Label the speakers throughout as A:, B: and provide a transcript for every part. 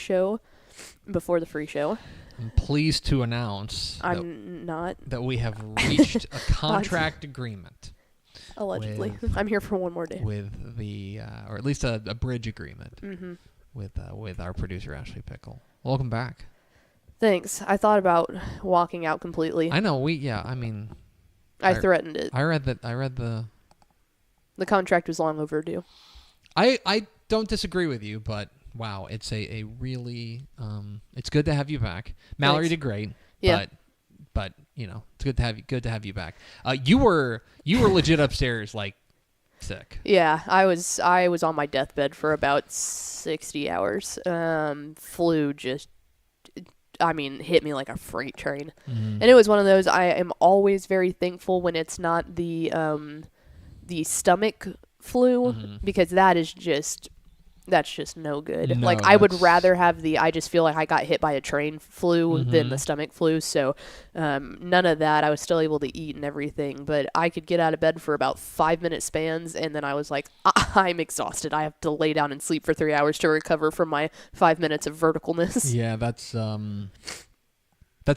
A: show before the free show.
B: I'm pleased to announce that we have reached a contract agreement.
A: Allegedly. I'm here for one more day.
B: With the, or at least a bridge agreement with our producer, Ashley Pickle. Welcome back.
A: Thanks. I thought about walking out completely.
B: I know,
A: I threatened it.
B: I read the
A: contract was long overdue.
B: I don't disagree with you, but wow, it's a really it's good to have you back. Mallory did great, but it's good to have you back. You were legit upstairs like sick.
A: Yeah, I was on my deathbed for about 60 hours. Flu just hit me like a freight train. And it was one of those, I am always very thankful when it's not the stomach flu, because that's just no good.
B: No,
A: I would rather have I just feel like I got hit by a train flu than the stomach flu. So none of that. I was still able to eat and everything, but I could get out of bed for about 5-minute spans, and then I was like, I'm exhausted. I have to lay down and sleep for 3 hours to recover from my 5 minutes of verticalness.
B: Yeah, that's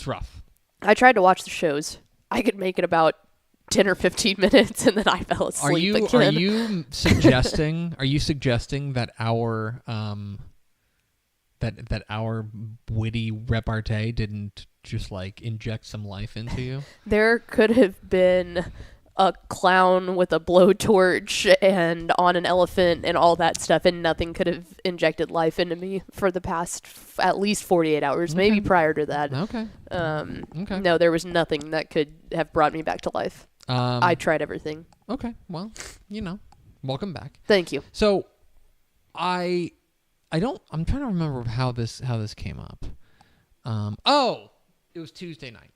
B: rough.
A: I tried to watch the shows. I could make it about 10 or 15 minutes, and then I fell asleep again.
B: Are you suggesting that our that our witty repartee didn't just inject some life into you?
A: There could have been a clown with a blowtorch and on an elephant and all that stuff, and nothing could have injected life into me for the past at least 48 hours, maybe prior to that.
B: Okay.
A: No, there was nothing that could have brought me back to life. I tried everything.
B: Okay, well, welcome back.
A: Thank you.
B: So, I'm trying to remember how this came up. It was Tuesday night.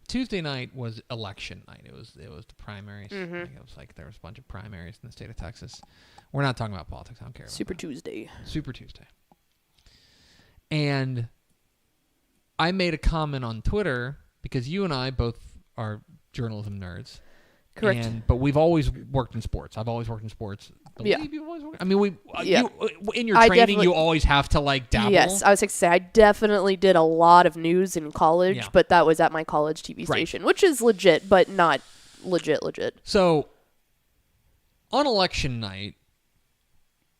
B: Tuesday night was election night. It was the primaries. It was there was a bunch of primaries in the state of Texas. We're not talking about politics. I don't care.
A: Super Tuesday.
B: And I made a comment on Twitter because you and I both are journalism nerds.
A: Correct.
B: But we've always worked in sports. I've always worked in sports.
A: Yeah.
B: You've always worked. You, in your training, you always have to dabble.
A: Yes, I was going to say I definitely did a lot of news in college, but that was at my college TV station, which is legit, but not legit.
B: So, on election night,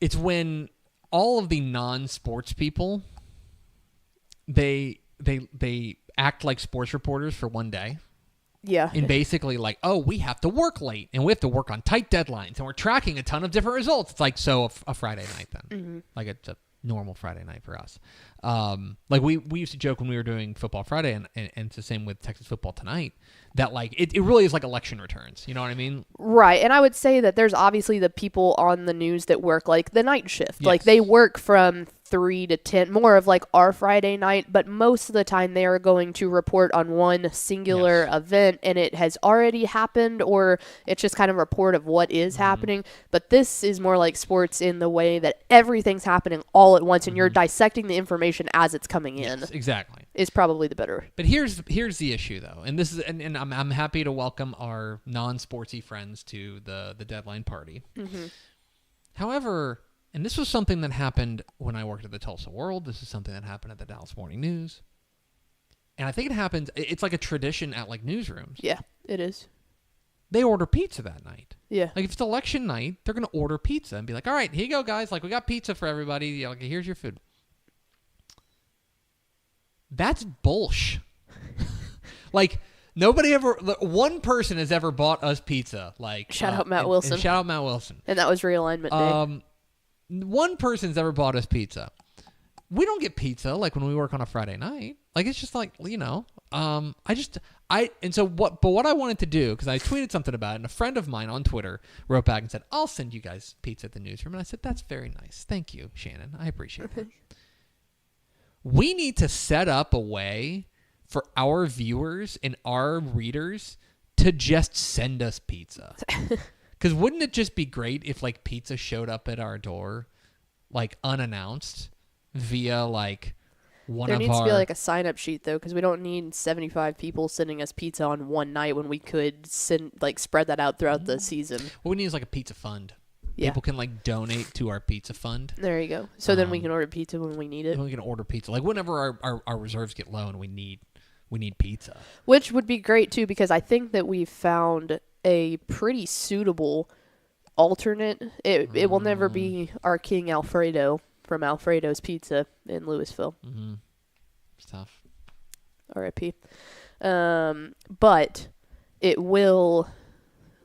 B: it's when all of the non-sports people they act like sports reporters for one day.
A: Yeah.
B: And basically we have to work late and we have to work on tight deadlines and we're tracking a ton of different results. It's a Friday night then. It's a normal Friday night for us. We used to joke when we were doing Football Friday and it's the same with Texas Football Tonight that it really is like election returns. You know what I mean?
A: Right. And I would say that there's obviously the people on the news that work the night shift.
B: Yes.
A: They work from 3 to 10, more of our Friday night, but most of the time they are going to report on one singular event and it has already happened, or it's just kind of a report of what is happening. But this is more like sports in the way that everything's happening all at once and you're dissecting the information as it's coming in.
B: Yes, exactly.
A: Is probably the better.
B: But here's the issue though, and this is and I'm happy to welcome our non-sportsy friends to the deadline party. However, and this was something that happened when I worked at the Tulsa World. This is something that happened at the Dallas Morning News. And I think it happens, it's like a tradition at newsrooms.
A: Yeah, it is.
B: They order pizza that night.
A: Yeah.
B: If it's election night, they're going to order pizza and be like, all right, here you go, guys. We got pizza for everybody. Here's your food. That's bullshit. Nobody ever, one person has ever bought us pizza.
A: Shout out Matt Wilson.
B: And shout out Matt Wilson.
A: And that was realignment day.
B: One person's ever bought us pizza. We don't get pizza when we work on a Friday night. It's just but what I wanted to do, because I tweeted something about it, and a friend of mine on Twitter wrote back and said, I'll send you guys pizza at the newsroom. And I said, that's very nice. Thank you, Shannon. I appreciate that. We need to set up a way for our viewers and our readers to just send us pizza. Because wouldn't it just be great if pizza showed up at our door unannounced via one
A: there
B: of
A: needs
B: our...
A: to be a sign-up sheet though, because we don't need 75 people sending us pizza on one night when we could spread that out throughout the season.
B: What we need is a pizza fund.
A: Yeah.
B: People can like donate to our pizza fund.
A: There you go. So then we can order pizza when we need it.
B: We can order pizza like whenever our reserves get low and we need pizza.
A: Which would be great too, because I think that we've found a pretty suitable alternate. It will never be our King Alfredo from Alfredo's Pizza in Louisville.
B: Mm-hmm. It's tough.
A: R.I.P. But it will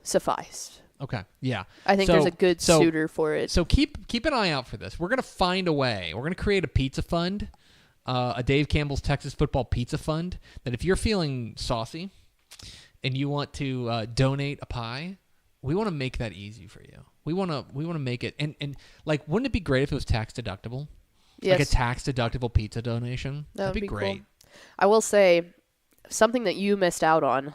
A: suffice.
B: Okay. Yeah.
A: I think there's a good suitor for it.
B: So keep an eye out for this. We're gonna find a way. We're gonna create a pizza fund, a Dave Campbell's Texas Football Pizza Fund. That if you're feeling saucy, and you want to donate a pie, we want to make that easy for you. We want to make it and like, wouldn't it be great if it was tax deductible?
A: Yes.
B: Like a tax deductible pizza donation.
A: That'd be
B: great.
A: Cool. I will say something that you missed out on.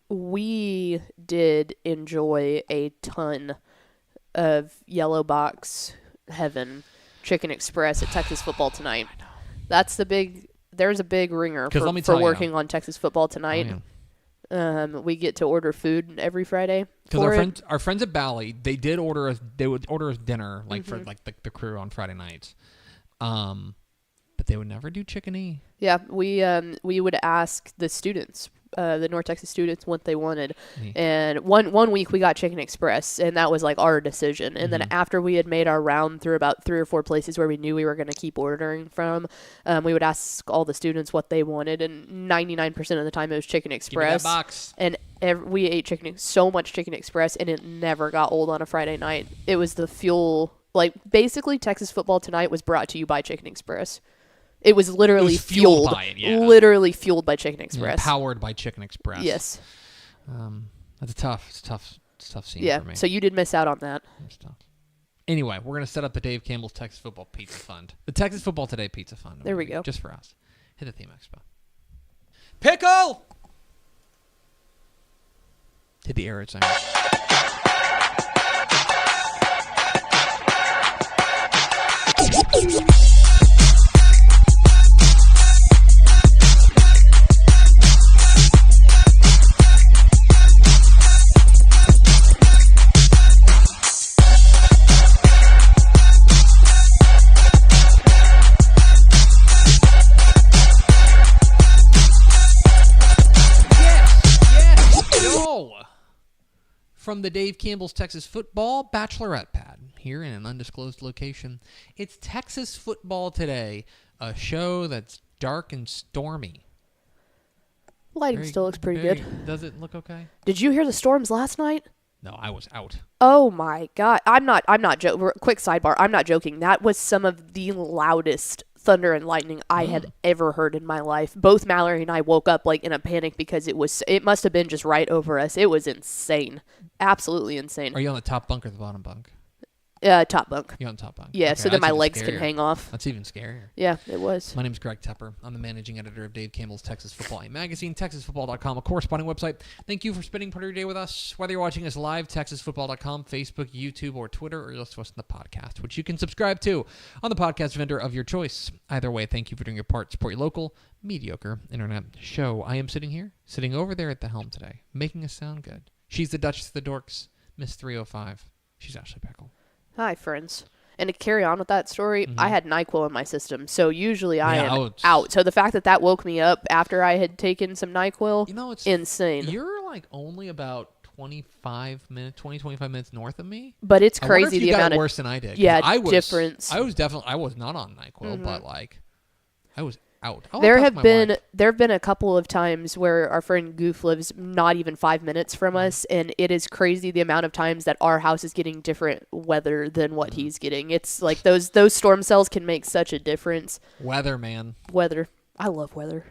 A: We did enjoy a ton of Yellow Box Heaven Chicken Express at Texas Football Tonight. That's there's a big ringer for working on Texas Football Tonight. Oh, yeah. We get to order food every Friday.
B: Because our friends at Bally, they would order us dinner for like the crew on Friday nights. But they would never do chicken-y.
A: Yeah, we would ask the students, the North Texas students, what they wanted. And one week we got Chicken Express, and that was like our decision. And then after we had made our round through about 3 or 4 places where we knew we were going to keep ordering from, we would ask all the students what they wanted, and 99% of the time it was Chicken Express.
B: Give me that box.
A: And we ate so much Chicken Express, and it never got old on a Friday night. It was the fuel. Like, basically, Texas Football Tonight was brought to you by Chicken Express. It was literally fueled by it, yeah. Literally fueled by Chicken Express.
B: Yeah, powered by Chicken Express.
A: Yes.
B: That's a tough scene for me.
A: So you did miss out on that.
B: That's tough. Anyway, we're going to set up the Dave Campbell's Texas Football Pizza Fund. The Texas Football Today Pizza Fund.
A: There we go.
B: Just for us. Hit the theme expo. Pickle! Hit the air sign. From the Dave Campbell's Texas Football Bachelorette Pad, here in an undisclosed location. It's Texas Football Today, a show that's dark and stormy.
A: Lighting still looks pretty good.
B: Does it look okay?
A: Did you hear the storms last night?
B: No, I was out.
A: Oh my God. I'm not joking. Quick sidebar. I'm not joking. That was some of the loudest thunder and lightning I had ever heard in my life. Both Mallory and I woke up like in a panic because it must have been just right over us. It was insane. Absolutely insane.
B: Are you on the top bunk or the bottom bunk?
A: Top bunk.
B: You're on top bunk.
A: Yeah,
B: okay,
A: so that my legs can hang off.
B: That's even scarier.
A: Yeah, it was.
B: My name is Greg Tepper. I'm the managing editor of Dave Campbell's Texas Football magazine, TexasFootball.com, a corresponding website. Thank you for spending part of your day with us. Whether you're watching us live, TexasFootball.com, Facebook, YouTube, or Twitter, or just listen to the podcast, which you can subscribe to on the podcast vendor of your choice. Either way, thank you for doing your part. Support your local, mediocre internet show. I am sitting over there at the helm today, making us sound good. She's the Duchess of the Dorks, Miss 305. She's Ashley Pickle.
A: Hi, friends. And to carry on with that story, I had NyQuil in my system, so usually I am out. So the fact that woke me up after I had taken some NyQuil, it's insane.
B: You're like only about 25 minutes north of me.
A: But it's crazy
B: the amount of worse than I did.
A: Yeah, difference.
B: I was not on NyQuil, but like I was out.
A: There have been a couple of times where our friend Goof lives not even 5 minutes from us, and it is crazy the amount of times that our house is getting different weather than what he's getting. It's like those storm cells can make such a difference.
B: Weather, man.
A: Weather. I love weather.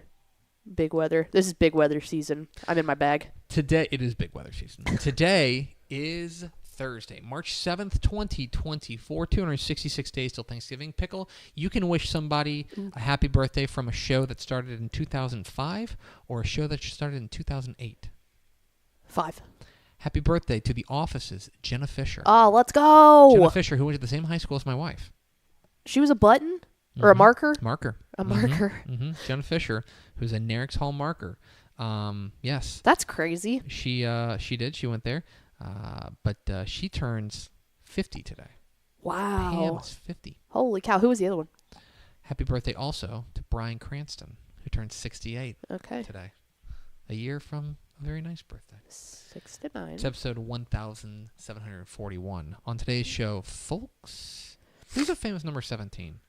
A: Big weather. This is big weather season. I'm in my bag.
B: Today it is big weather season. Today is Thursday, March 7th, 2024, 266 days till Thanksgiving. Pickle, you can wish somebody a happy birthday from a show that started in 2005 or a show that started in 2008.
A: 5.
B: Happy birthday to The Office's Jenna Fisher.
A: Oh, let's go.
B: Jenna Fisher, who went to the same high school as my wife.
A: She was a button? Or a marker?
B: Marker.
A: A marker.
B: Jenna Fisher, who's a Nerix Hall marker. Yes.
A: That's crazy.
B: She did. She went there. But she turns 50 today.
A: Wow.
B: Pam is 50.
A: Holy cow. Who was the other one?
B: Happy birthday also to Bryan Cranston, who turns 68 today. A year from a very nice birthday.
A: 69.
B: It's episode 1741. On today's show, folks, who's a famous number 17?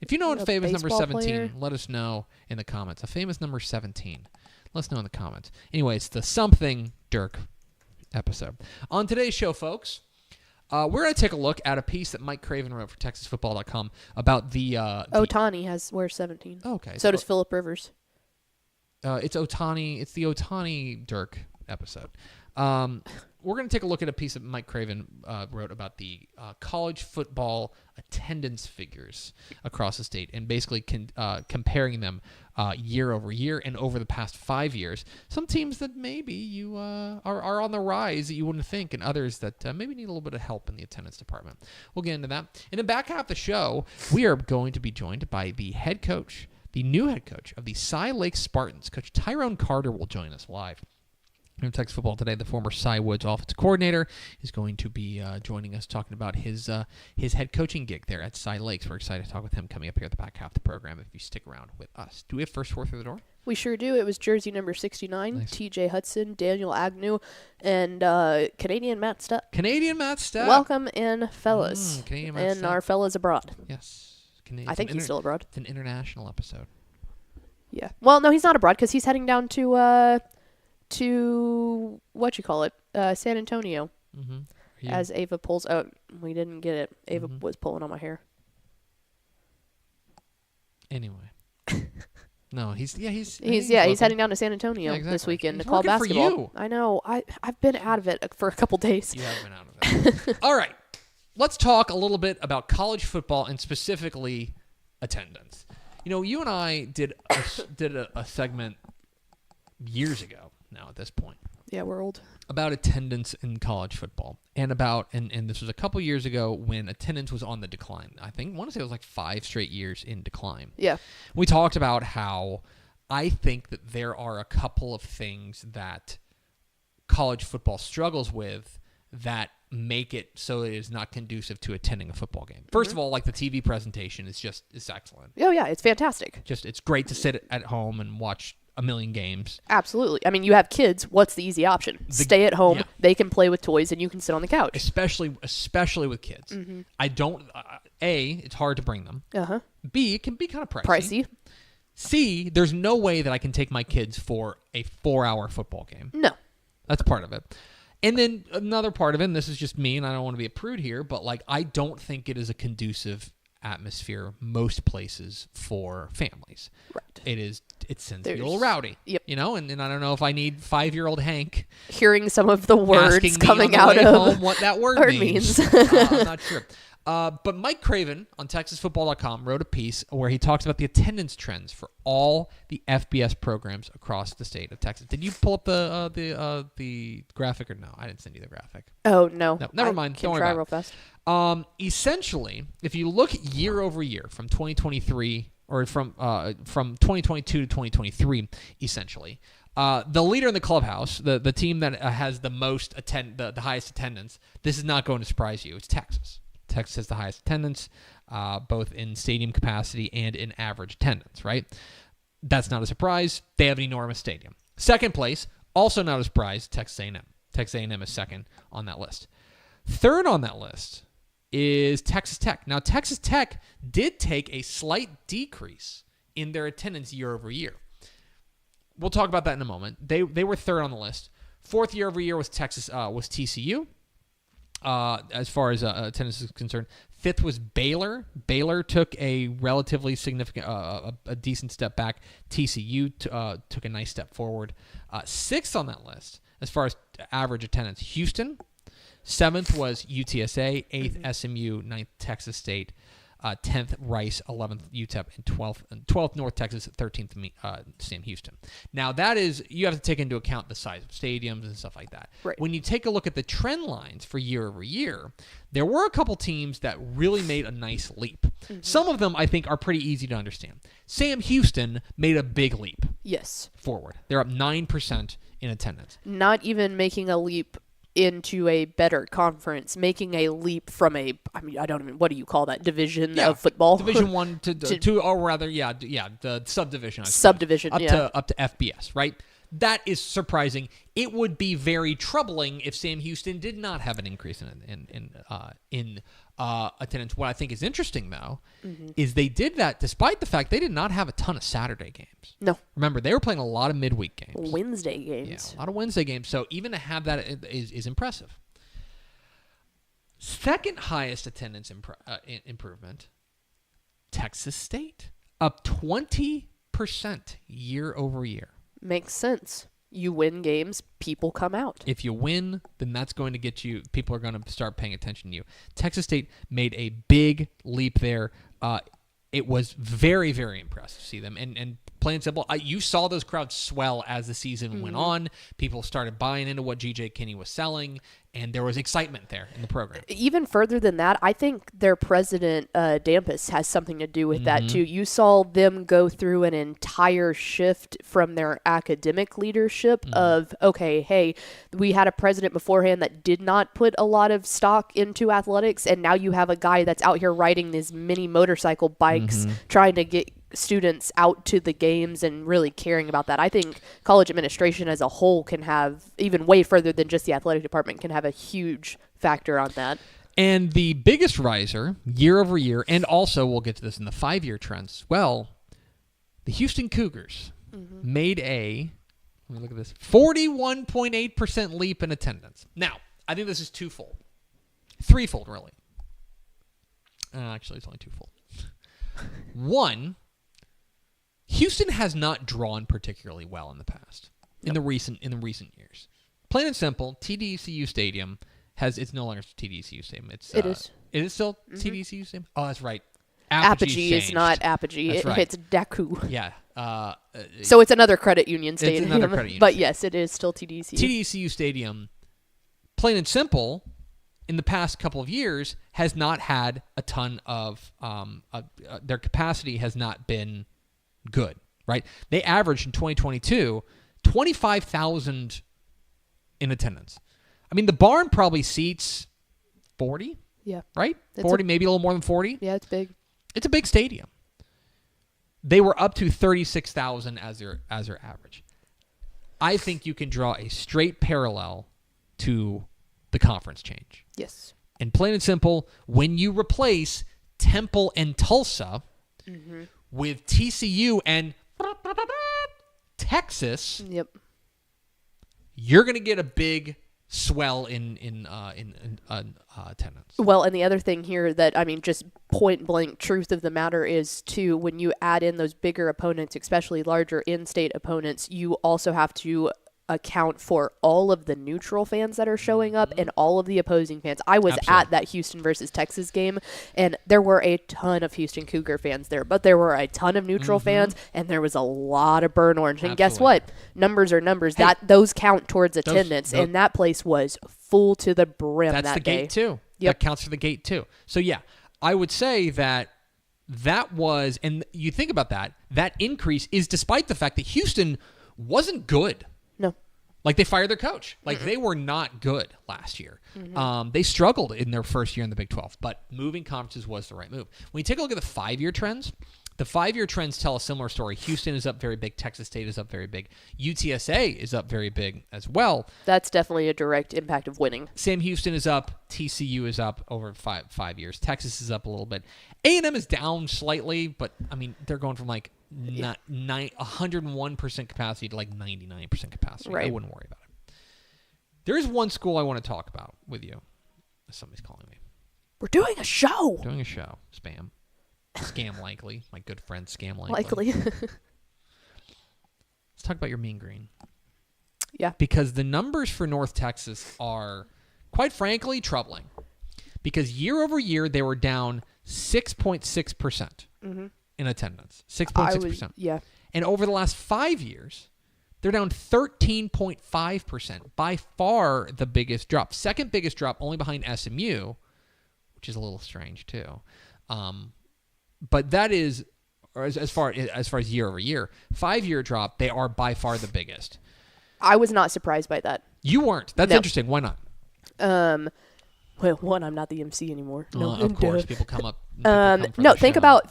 B: If you know what famous number 17,
A: player?
B: let us know in the comments. A famous number 17. Let us know in the comments. Anyway, it's the Something Dirk episode. On today's show, folks, we're going to take a look at a piece that Mike Craven wrote for TexasFootball.com about the
A: Otani wears 17.
B: Oh, okay.
A: So does Phillip Rivers.
B: It's Otani. It's the Otani Dirk episode. We're going to take a look at a piece that Mike Craven wrote about the college football attendance figures across the state, and basically comparing them year over year and over the past 5 years. Some teams that maybe you are on the rise that you wouldn't think, and others that maybe need a little bit of help in the attendance department. We'll get into that. In the back half of the show, we are going to be joined by the head coach, the new head coach of the Cy Lake Spartans. Coach Tyron Carter will join us live. In Texas Football Today, the former Cy Woods offensive coordinator is going to be joining us, talking about his head coaching gig there at Cy Lakes. We're excited to talk with him coming up here at the back half of the program if you stick around with us. Do we have first four through the door?
A: We sure do. It was jersey number 69,
B: Nice.
A: TJ Hudson, Daniel Agnew, and Canadian Matt Stepp.
B: Canadian Matt Stepp.
A: Welcome in, fellas.
B: Canadian Matt
A: and
B: Stepp.
A: our fellas abroad.
B: Yes.
A: I think he's still abroad.
B: It's an international episode.
A: Yeah. Well, no, he's not abroad because he's heading down to what you call it, San Antonio.
B: Mm-hmm.
A: As Ava pulls. Oh, we didn't get it. Ava was pulling on my hair.
B: Anyway. No, he's
A: heading down to San Antonio this weekend
B: He's
A: to call
B: working for
A: basketball.
B: you.
A: I know. I've been out of it for a couple days.
B: You have been out of it. All right. Let's talk a little bit about college football and specifically attendance. You know, you and I did a segment years ago now at this point.
A: Yeah, we're old.
B: About attendance in college football and this was a couple years ago when attendance was on the decline. I want to say it was like 5 straight years in decline.
A: Yeah.
B: We talked about how I think that there are a couple of things that college football struggles with that make it so it is not conducive to attending a football game. First of all, like the TV presentation is excellent.
A: Oh yeah, it's fantastic.
B: It's great to sit at home and watch a million games.
A: Absolutely. I mean, you have kids. What's the easy option? Stay at home. Yeah. They can play with toys, and you can sit on the couch.
B: Especially with kids. Mm-hmm. I don't. It's hard to bring them. B, it can be kind of pricey. C, there's no way that I can take my kids for a 4-hour football game.
A: No.
B: That's part of it. And then another part of it, and this is just me, and I don't want to be a prude here, but like I don't think it is a conducive atmosphere most places for families.
A: Right.
B: It sends me a little rowdy.
A: Yep.
B: You know, and I don't know if I need 5-year-old Hank
A: hearing some of the words coming out of
B: home what that word means. I'm not sure. But Mike Craven on TexasFootball.com wrote a piece where he talks about the attendance trends for all the FBS programs across the state of Texas. Did you pull up the graphic or no? I didn't send you the graphic.
A: Oh, no.
B: Never mind. Don't worry about it.
A: Real fast.
B: Essentially, if you look year over year from 2023 or from 2022 to 2023, essentially, the leader in the clubhouse, the team that has the most the highest attendance, this is not going to surprise you. It's Texas. Texas has the highest attendance, both in stadium capacity and in average attendance, right? That's not a surprise. They have an enormous stadium. Second place, also not a surprise, Texas A&M. Texas A&M is second on that list. Third on that list is Texas Tech. Now, Texas Tech did take a slight decrease in their attendance year over year. We'll talk about that in a moment. They were third on the list. Fourth year over year was TCU. As far as attendance is concerned. Fifth was Baylor. Baylor took a relatively significant, a decent step back. TCU took a nice step forward. Sixth on that list, as far as average attendance, Houston. Seventh was UTSA. Eighth, SMU. Ninth, Texas State. 10th Rice, 11th UTEP, and 12th North Texas, 13th Sam Houston. Now, that is, you have to take into account the size of stadiums and stuff like that.
A: Right.
B: When you take a look at the trend lines for year over year, there were a couple teams that really made a nice leap. Mm-hmm. Some of them, I think, are pretty easy to understand. Sam Houston made a big leap.
A: Yes.
B: Forward. They're up 9% in attendance.
A: Not even making a leap into a better conference, making a leap from I don't even, what do you call that, division of football?
B: Division 1 to 2, or rather, the subdivision.
A: Subdivision,
B: up to FBS, right? That is surprising. It would be very troubling if Sam Houston did not have an increase in attendance. What I think is interesting, though, is they did that despite the fact they did not have a ton of Saturday games.
A: No.
B: Remember, they were playing a lot of midweek games.
A: Wednesday games.
B: Yeah, a lot of Wednesday games. So even to have that is impressive. Second highest attendance improvement, Texas State, up 20% year over year.
A: Makes sense. You win games, people come out.
B: If you win, then that's going to get you, people are going to start paying attention to you. Texas State made a big leap there. It was very, very impressive to see them. And plain and simple, you saw those crowds swell as the season went on. People started buying into what G.J. Kinney was selling, and there was excitement there in the program. Even
A: further than that, I think their president, Dampus, has something to do with that, too. You saw them go through an entire shift from their academic leadership of, okay, hey, we had a president beforehand that did not put a lot of stock into athletics, and now you have a guy that's out here riding these mini motorcycle bikes trying to get students out to the games and really caring about that. I think college administration as a whole can have, even way further than just the athletic department, can have a huge factor on that.
B: And the biggest riser year over year, and also we'll get to this in the 5-year trends, well, the Houston Cougars made a, let me look at this, 41.8% leap in attendance. Now, I think this is threefold, really. Actually, it's only twofold. One, Houston has not drawn particularly well in the past, in the recent years. Plain and simple, TDECU Stadium it's no longer TDECU Stadium. It is. Is it still TDECU Stadium? Oh, that's right.
A: Apogee is not Apogee. It's Daku.
B: Yeah.
A: So it's another credit union stadium.
B: It's another credit union.
A: But yes, it is still TDECU.
B: TDECU Stadium, plain and simple, in the past couple of years, has not had a ton of their capacity has not been good, right? They averaged in 2022 25,000 in attendance. I mean, the barn probably seats 40.
A: Yeah.
B: Right? 40, maybe a little more than 40.
A: Yeah, it's big.
B: It's a big stadium. They were up to 36,000 as their average. I think you can draw a straight parallel to the conference change.
A: Yes.
B: And plain and simple, when you replace Temple and Tulsa with TCU and Texas, you're going to get a big swell in attendance.
A: Well, and the other thing here that, I mean, just point blank truth of the matter is, too, when you add in those bigger opponents, especially larger in-state opponents, you also have to account for all of the neutral fans that are showing up and all of the opposing fans. I was at that Houston versus Texas game, and there were a ton of Houston Cougar fans there, but there were a ton of neutral fans, and there was a lot of burnt orange. And guess what? Numbers are numbers. Hey, those count towards attendance, and that place was full to the brim that day.
B: That's the gate, too. That counts for the gate, too. So, yeah, I would say that was, and you think about that increase is despite the fact that Houston wasn't good.
A: No.
B: Like, they fired their coach. Like, they were not good last year. They struggled in their first year in the Big 12, but moving conferences was the right move. When you take a look at the 5-year trends, the 5-year trends tell a similar story. Houston is up very big. Texas State is up very big. UTSA is up very big as well.
A: That's definitely a direct impact of winning.
B: Sam Houston is up. TCU is up over 5 years. Texas is up a little bit. A&M is down slightly, but, I mean, they're going from, like, 101% capacity to, like, 99% capacity.
A: Right.
B: I wouldn't worry about it. There is one school I want to talk about with you. Somebody's calling me.
A: We're doing a show.
B: Doing a show. Spam. Scam likely. My good friend Scam likely.
A: Let's
B: talk about your Mean Green.
A: Yeah.
B: Because the numbers for North Texas are, quite frankly, troubling. Because year over year, they were down 6.6% in attendance.
A: I
B: 6.6%.
A: yeah.
B: And over the last 5 years, they're down 13.5%. By far the biggest drop. Second biggest drop, only behind SMU, which is a little strange too. But that is, as far as year over year, 5-year drop, they are by far the biggest.
A: I was not surprised by that.
B: You weren't. That's interesting. Why not?
A: Well, one, I'm not the MC anymore. No,
B: of course, people come up.
A: No, think about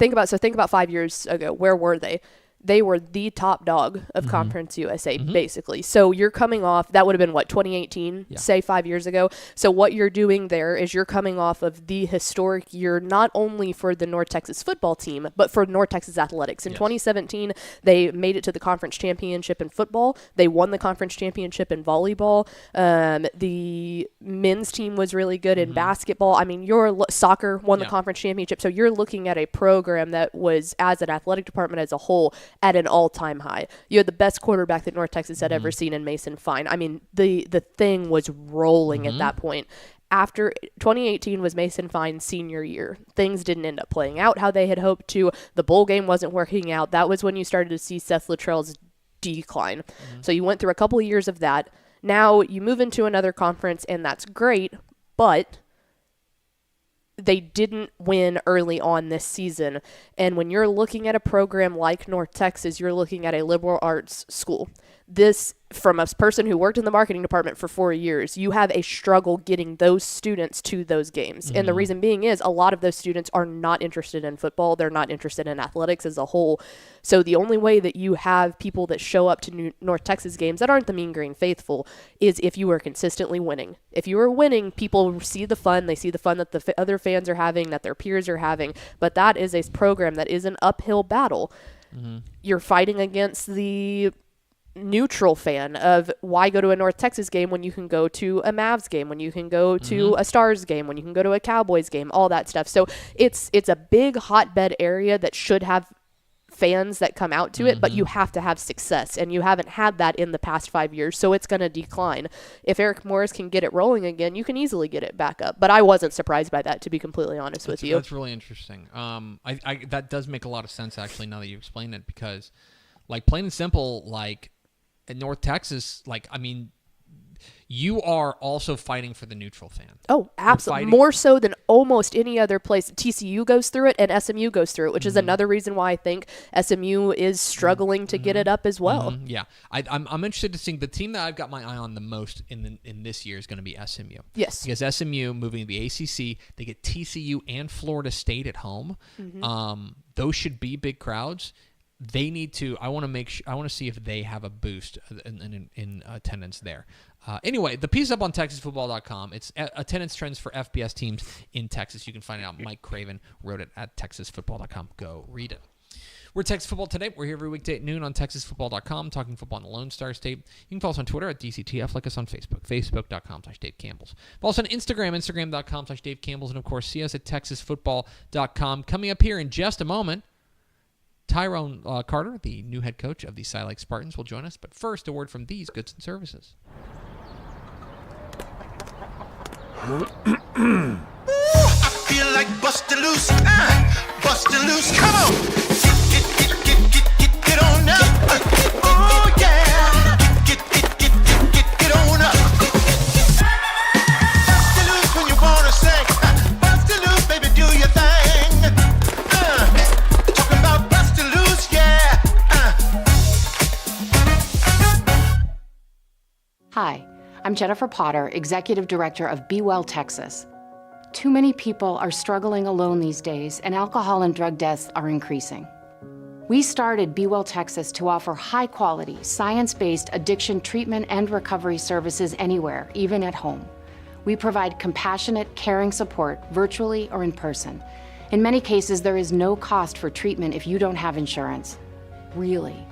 A: 5 years ago. Where were they? They were the top dog of Conference USA, basically. So you're coming off, that would have been, 2018, say 5 years ago. So what you're doing there is you're coming off of the historic year, not only for the North Texas football team, but for North Texas athletics. In 2017, they made it to the conference championship in football. They won the conference championship in volleyball. The men's team was really good in basketball. I mean, soccer won the conference championship. So you're looking at a program that was, as an athletic department as a whole, at an all-time high. You had the best quarterback that North Texas had ever seen in Mason Fine. I mean, the thing was rolling at that point. After 2018 was Mason Fine's senior year. Things didn't end up playing out how they had hoped to. The bowl game wasn't working out. That was when you started to see Seth Luttrell's decline. So you went through a couple of years of that. Now you move into another conference, and that's great, but they didn't win early on this season. And when you're looking at a program like North Texas, you're looking at a liberal arts school. This, from a person who worked in the marketing department for 4 years, you have a struggle getting those students to those games. And the reason being is a lot of those students are not interested in football. They're not interested in athletics as a whole. So the only way that you have people that show up to North Texas games that aren't the Mean Green faithful is if you are consistently winning. If you are winning, people see the fun. They see the fun that the other fans are having, that their peers are having. But that is a program that is an uphill battle. You're fighting against the neutral fan of why go to a North Texas game when you can go to a Mavs game, when you can go to a Stars game, when you can go to a Cowboys game, all that stuff. So it's a big hotbed area that should have fans that come out to it, but you have to have success, and you haven't had that in the past 5 years, so it's going to decline. If Eric Morris can get it rolling again, you can easily get it back up. But I wasn't surprised by that, to be completely honest with you.
B: That's really interesting. I that does make a lot of sense, actually, now that you explain it, because, like, plain and simple, like, in North Texas, like, I mean, you are also fighting for the neutral fan.
A: Oh, absolutely. More so than almost any other place. TCU goes through it and SMU goes through it, which is another reason why I think SMU is struggling to get it up as well.
B: Yeah. I'm interested to see the team that I've got my eye on the most in this year is going to be SMU.
A: Yes.
B: Because SMU moving to the ACC, they get TCU and Florida State at home. Those should be big crowds. They need to. I want to see if they have a boost in attendance there. Anyway, the piece up on TexasFootball.com. It's attendance trends for FBS teams in Texas. You can find it out. Mike Craven wrote it at TexasFootball.com. Go read it. We're Texas Football Today. We're here every weekday at noon on TexasFootball.com, talking football in the Lone Star State. You can follow us on Twitter at DCTF. Like us on Facebook, Facebook.com/Dave Campbells. Follow us on Instagram, Instagram.com/Dave Campbells. And, of course, see us at TexasFootball.com. Coming up here in just a moment, Tyron Carter, the new head coach of the Cy Lake Spartans, will join us. But first, a word from these goods and services.
C: I feel like busting loose, busting loose. Come on, get on up. Oh yeah, get on up. Busting loose when you wanna sing. Busting loose, baby, do your thing. Talking about busting loose, yeah.
D: Hi, I'm Jennifer Potter, Executive Director of Be Well Texas. Too many people are struggling alone these days, and alcohol and drug deaths are increasing. We started Be Well Texas to offer high-quality, science-based addiction treatment and recovery services anywhere, even at home. We provide compassionate, caring support, virtually or in person. In many cases, there is no cost for treatment if you don't have insurance. Really.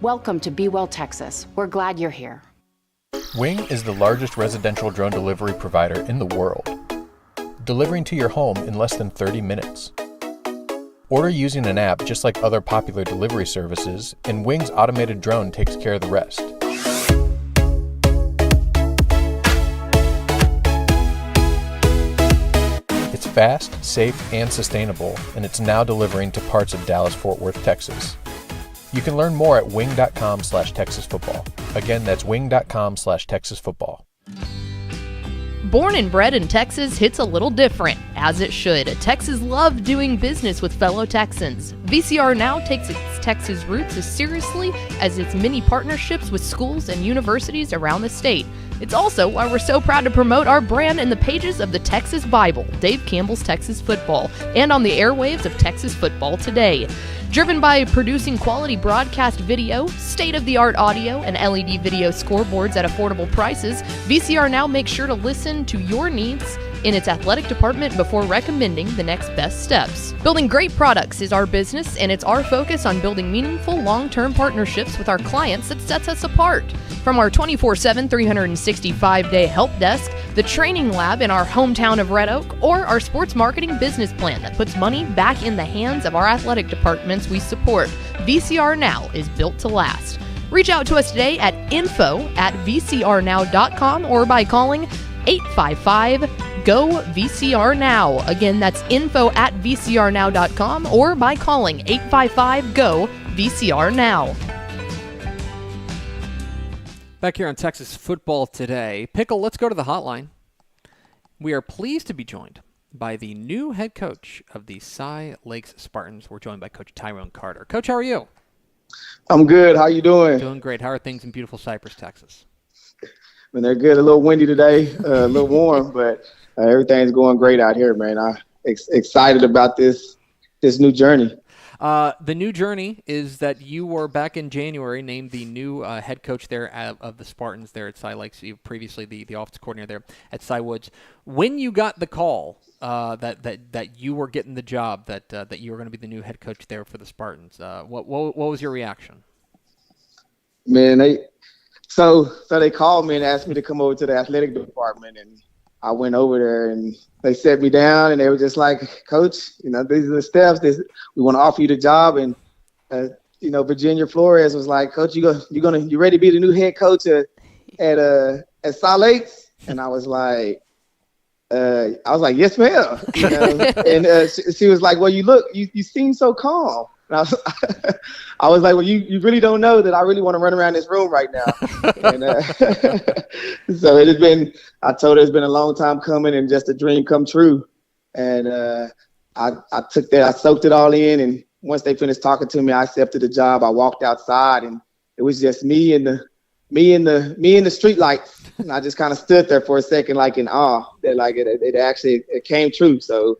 D: Welcome to Be Well Texas. We're glad you're here.
E: Wing is the largest residential drone delivery provider in the world, delivering to your home in less than 30 minutes. Order using an app just like other popular delivery services, and Wing's automated drone takes care of the rest. It's fast, safe, and sustainable, and it's now delivering to parts of Dallas-Fort Worth, Texas. You can learn more at wing.com/TexasFootball. Again, that's wing.com/TexasFootball.
A: Born and bred in Texas hits a little different, as it should. Texans love doing business with fellow Texans. VCR Now takes its Texas roots as seriously as its many partnerships with schools and universities around the state. It's also why we're so proud to promote our brand in the pages of the Texas Bible, Dave Campbell's Texas Football, and on the airwaves of Texas Football Today. Driven by producing quality broadcast video, state-of-the-art audio, and LED video scoreboards at affordable prices, VCR Now makes sure to listen to your needs in its athletic department before recommending the next best steps. Building great products is our business, and it's our focus on building meaningful, long-term partnerships with our clients that sets us apart. From our 24/7, 365-day help desk, the training lab in our hometown of Red Oak, or our sports marketing business plan that puts money back in the hands of our athletic departments we support, VCR Now is built to last. Reach out to us today at info@vcrnow.com or by calling 855-GO-VCR-NOW. Again, that's info@vcrnow.com or by calling 855-GO-VCR-NOW.
B: Back here on Texas Football Today. Pickle, let's go to the hotline. We are pleased to be joined by the new head coach of the Cy Lakes Spartans. We're joined by Coach Tyron Carter. Coach, how are you?
F: I'm good. How you doing?
B: Doing great. How are things in beautiful Cypress, Texas?
F: Man, they're good. A little windy today, a little warm, but everything's going great out here, man. I'm excited about this new journey.
B: The new journey is that you were back in January named the new head coach there of the Spartans there at Cy Lakes. You were previously the offensive coordinator there at Cy Woods. When you got the call that you were getting the job, that you were going to be the new head coach there for the Spartans, what was your reaction?
F: Man, so they called me and asked me to come over to the athletic department, and I went over there and they set me down and they were just like, Coach, these are the steps. We want to offer you the job. And Virginia Flores was like, Coach, you ready to be the new head coach at Cy Lakes? And I was like, yes, ma'am. And she was like, well, you seem so calm. And I was like, well, you really don't know that I really want to run around this room right now. And so I told her it's been a long time coming and just a dream come true. And I took that, I soaked it all in. And once they finished talking to me, I accepted the job. I walked outside and it was just me and the street lights. And I just kind of stood there for a second, like in awe that like it actually came true. So,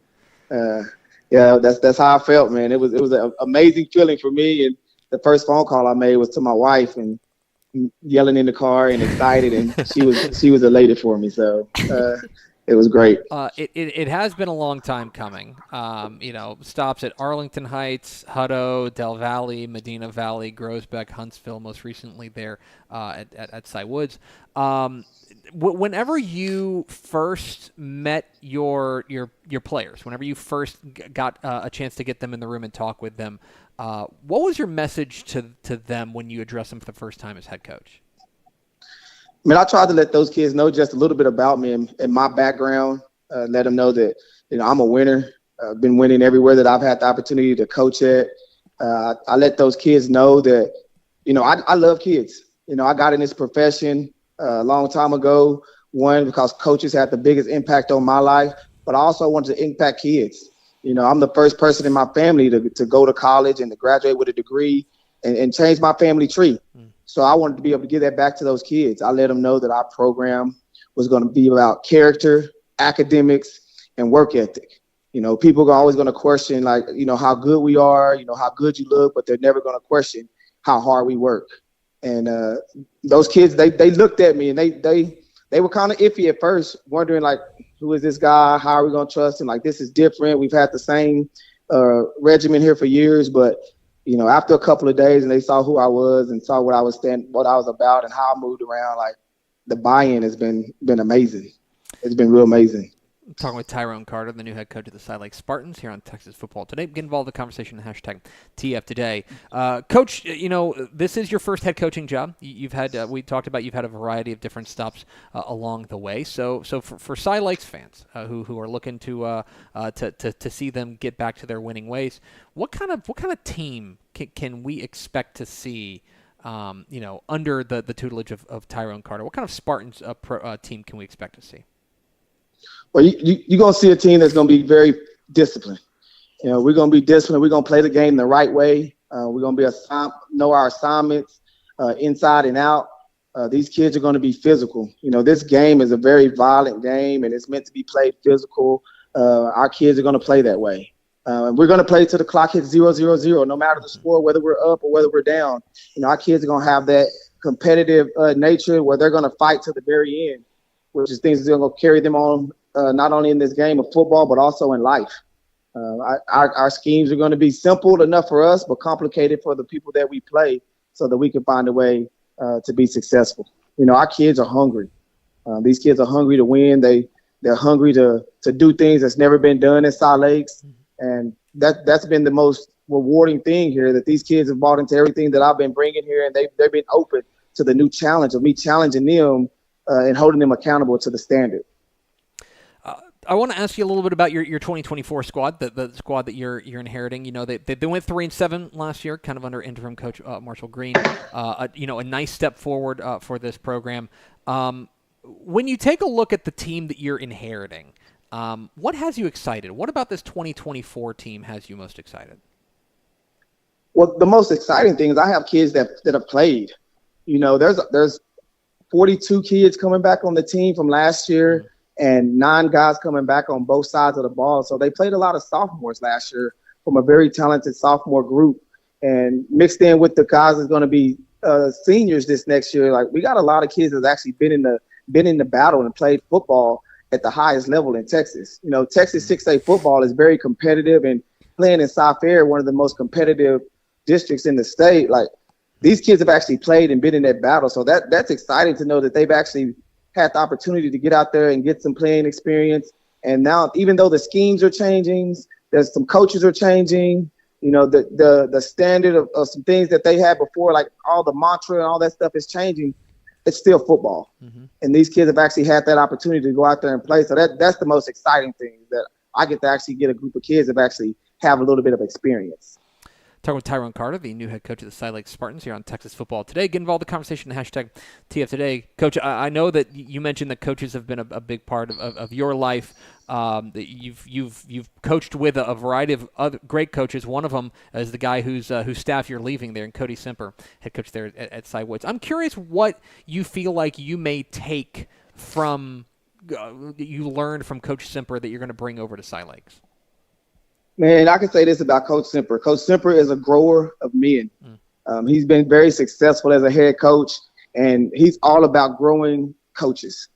F: yeah, that's how I felt, man. It was an amazing feeling for me. And the first phone call I made was to my wife and yelling in the car and excited, and she was elated for me. So it was great.
B: It has been a long time coming. Stops at Arlington Heights, Hutto, Del Valle, Medina Valley, Groesbeck, Huntsville, most recently there at Cy Woods. Whenever you first met your players, whenever you first got a chance to get them in the room and talk with them, what was your message to them when you addressed them for the first time as head coach?
F: I mean, I tried to let those kids know just a little bit about me and my background, let them know that, I'm a winner. I've been winning everywhere that I've had the opportunity to coach at. I let those kids know that, I love kids. I got in this profession a long time ago, one, because coaches had the biggest impact on my life, but I also wanted to impact kids. I'm the first person in my family to go to college and to graduate with a degree and change my family tree. So I wanted to be able to give that back to those kids. I let them know that our program was going to be about character, academics, and work ethic. People are always going to question, how good we are, how good you look, but they're never going to question how hard we work. And those kids, they looked at me and they were kind of iffy at first, wondering, who is this guy? How are we going to trust him? This is different. We've had the same regimen here for years, but after a couple of days and they saw who I was and saw what I was about and how I moved around, the buy-in has been amazing. It's been real amazing.
B: Talking with Tyron Carter, the new head coach of the Side Lake Spartans here on Texas Football Today. Get involved in the conversation, hashtag TF Today. Coach, this is your first head coaching job. You've had, we talked about, you've had a variety of different stops along the way. So for Side Lakes fans who are looking to see them get back to their winning ways, what kind of team can we expect to see? Under the tutelage of Tyron Carter, what kind of Spartans team can we expect to see?
F: Well, you're going to see a team that's going to be very disciplined. We're going to be disciplined. We're going to play the game the right way. We're going to know our assignments inside and out. These kids are going to be physical. This game is a very violent game, and it's meant to be played physical. Our kids are going to play that way. We're going to play till the clock hits 0-0-0, no matter the score, whether we're up or whether we're down. Our kids are going to have that competitive nature where they're going to fight to the very end, which is things that are going to carry them on not only in this game of football, but also in life. Our schemes are going to be simple enough for us, but complicated for the people that we play so that we can find a way to be successful. Our kids are hungry. These kids are hungry to win. They're hungry to do things that's never been done in Salt Lakes. And that's been the most rewarding thing here, that these kids have bought into everything that I've been bringing here, and they've been open to the new challenge of me challenging them and holding them accountable to the standard.
B: I want to ask you a little bit about your 2024 squad, the squad that you're inheriting. They went 3-7 last year, kind of under interim coach Marshall Green. A nice step forward for this program. When you take a look at the team that you're inheriting, what has you excited? What about this 2024 team has you most excited?
F: Well, the most exciting thing is I have kids that have played. There's 42 kids coming back on the team from last year, and 9 guys coming back on both sides of the ball. So they played a lot of sophomores last year from a very talented sophomore group, and mixed in with the guys that's going to be seniors this next year. Like, we got a lot of kids that's actually been in the battle and played football at the highest level in Texas. Texas 6A football is very competitive, and playing in South Air, one of the most competitive districts in the state. Like, these kids have actually played and been in that battle. So that's exciting to know that they've actually had the opportunity to get out there and get some playing experience. And now, even though the schemes are changing, there's some coaches are changing, the standard of some things that they had before, like all the mantra and all that stuff is changing. It's still football. And these kids have actually had that opportunity to go out there and play. So that's the most exciting thing, that I get to actually get a group of kids that actually have a little bit of experience.
B: Talking with Tyron Carter, the new head coach of the Side Lake Spartans here on Texas Football Today. Get involved in the conversation, hashtag TF Today. Coach, I know that you mentioned that coaches have been a big part of your life. That you've coached with a variety of other great coaches. One of them is the guy whose staff you're leaving there, and Cody Semper, head coach there at Cy Woods. I'm curious what you feel like you may take from you learned from Coach Semper that you're going to bring over to Cy Lakes.
F: Man, I can say this about Coach Semper. Coach Semper is a grower of men. He's been very successful as a head coach, and he's all about growing coaches.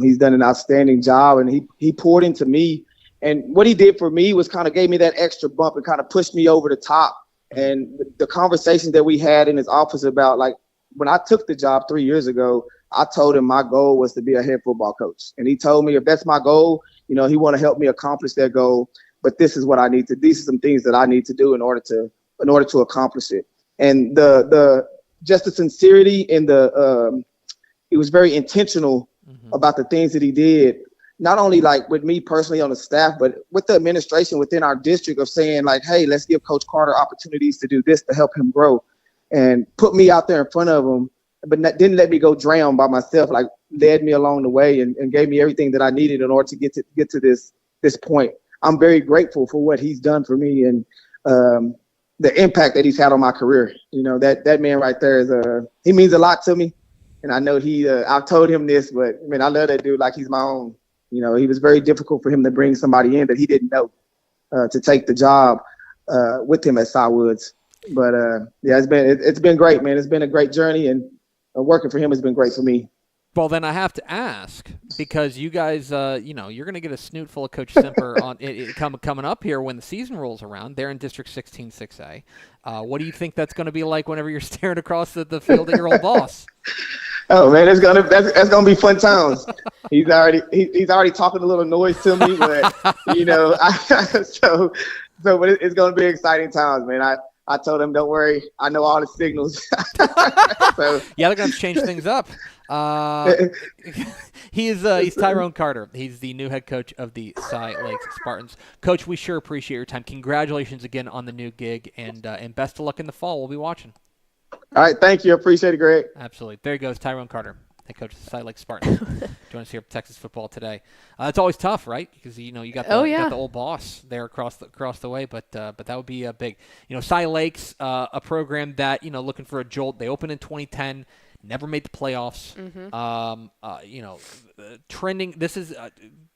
F: He's done an outstanding job, and he poured into me. And what he did for me was kind of gave me that extra bump and kind of pushed me over the top. And the conversation that we had in his office about, like, when I took the job 3 years ago, I told him my goal was to be a head football coach. And he told me if that's my goal, he want to help me accomplish that goal. But this is what I need to. These are some things that I need to do in order to accomplish it. And the sincerity and he was very intentional about the things that he did. Not only like with me personally on the staff, but with the administration within our district, of saying like, hey, let's give Coach Carter opportunities to do this to help him grow, and put me out there in front of him, but didn't let me go drown by myself. Like, led me along the way and gave me everything that I needed in order to get to this point. I'm very grateful for what he's done for me, and the impact that he's had on my career. That man right there is he means a lot to me. And I know I've told him this, but I love that dude like he's my own. He was very difficult for him to bring somebody in that he didn't know to take the job with him at Cy Woods. But it's been great, man. It's been a great journey, and working for him has been great for me.
B: Well, then I have to ask, because you guys, you're going to get a snoot full of Coach Semper on coming up here when the season rolls around. They're in District 16 6A. What do you think that's going to be like whenever you're staring across the field at your old boss?
F: Oh man, that's gonna be fun times. He's already talking a little noise to me, but but it's gonna be exciting times, man. I told him, don't worry, I know all the signals. So
B: Yeah, they're going to change things up. He's Tyron Carter. He's the new head coach of the Cy Lakes Spartans. Coach, we sure appreciate your time. Congratulations again on the new gig, and best of luck in the fall. We'll be watching.
F: All right, thank you. Appreciate it, Greg.
B: Absolutely. There goes Tyron Carter, head coach of the Cy Lakes Spartans. Join us here at Texas Football Today. It's always tough, right? Because you got the old boss there across the way, but that would be a big. Cy Lakes, a program that looking for a jolt. They opened in 2010. Never made the playoffs. Trending. This is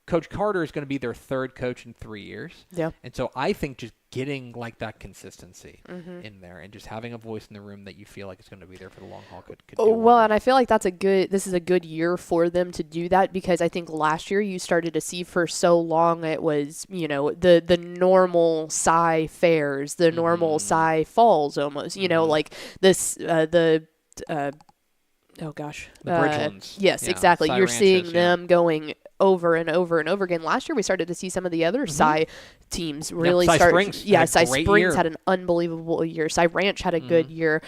B: Coach Carter is going to be their third coach in 3 years. Yeah. And so I think just getting like that consistency in there and just having a voice in the room that you feel like is going to be there for the long haul could do
A: well, and I feel like this is a good year for them to do that, because I think last year you started to see for so long it was, the normal Cy fairs, the normal Cy falls almost, like this, oh gosh.
B: The Bridgelands.
A: Yes, exactly. You're seeing them going over and over and over again. Last year we started to see some of the other Cy teams really
B: Cy
A: start.
B: Springs.
A: Yeah, Cy Springs
B: year.
A: had an unbelievable year. Cy Ranch had a good year.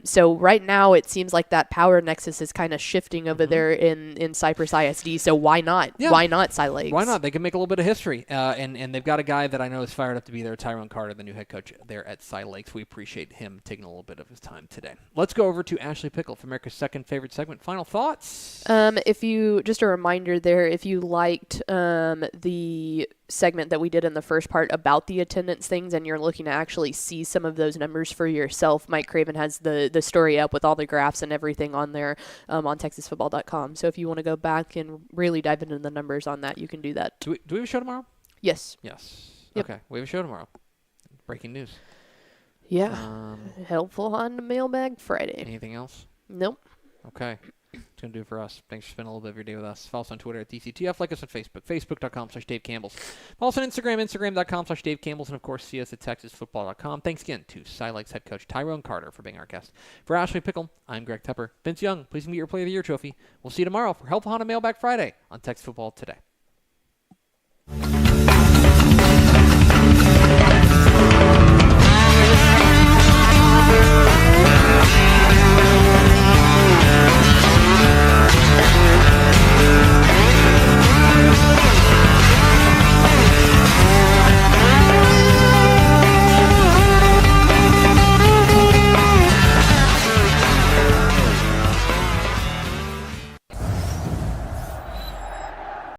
A: So right now it seems like that power nexus is kind of shifting over there in Cypress ISD. So why not?
B: Yeah.
A: Why not Cy Lakes?
B: Why not? They can make a little bit of history. And they've got a guy that I know is fired up to be there, Tyron Carter, the new head coach there at Cy Lakes. We appreciate him taking a little bit of his time today. Let's go over to Ashley Pickle for America's second favorite segment. Final thoughts?
A: Just a reminder there, if you liked the segment that we did in the first part about the attendance things and you're looking to actually see some of those numbers for yourself, Mike Craven has the story up with all the graphs and everything on there on texasfootball.com. So if you want to go back and really dive into the numbers on that, you can do that.
B: Do we have a show tomorrow?
A: Yes.
B: Yes.
A: Yep.
B: Okay, we have a show tomorrow. Breaking news.
A: Yeah. Helpful on the Mailbag Friday.
B: Anything else?
A: Nope.
B: Okay. It's going to do it for us. Thanks for spending a little bit of your day with us. Follow us on Twitter at DCTF. Like us on Facebook, facebook.com/Dave Campbell's. Follow us on Instagram, instagram.com/Dave Campbell's. And, of course, see us at texasfootball.com. Thanks again to Cy Lakes head coach Tyron Carter for being our guest. For Ashley Pickle, I'm Greg Tepper. Vince Young, please meet your Play of the Year trophy. We'll see you tomorrow for Helpful Honda Mailbag Friday on Texas Football Today.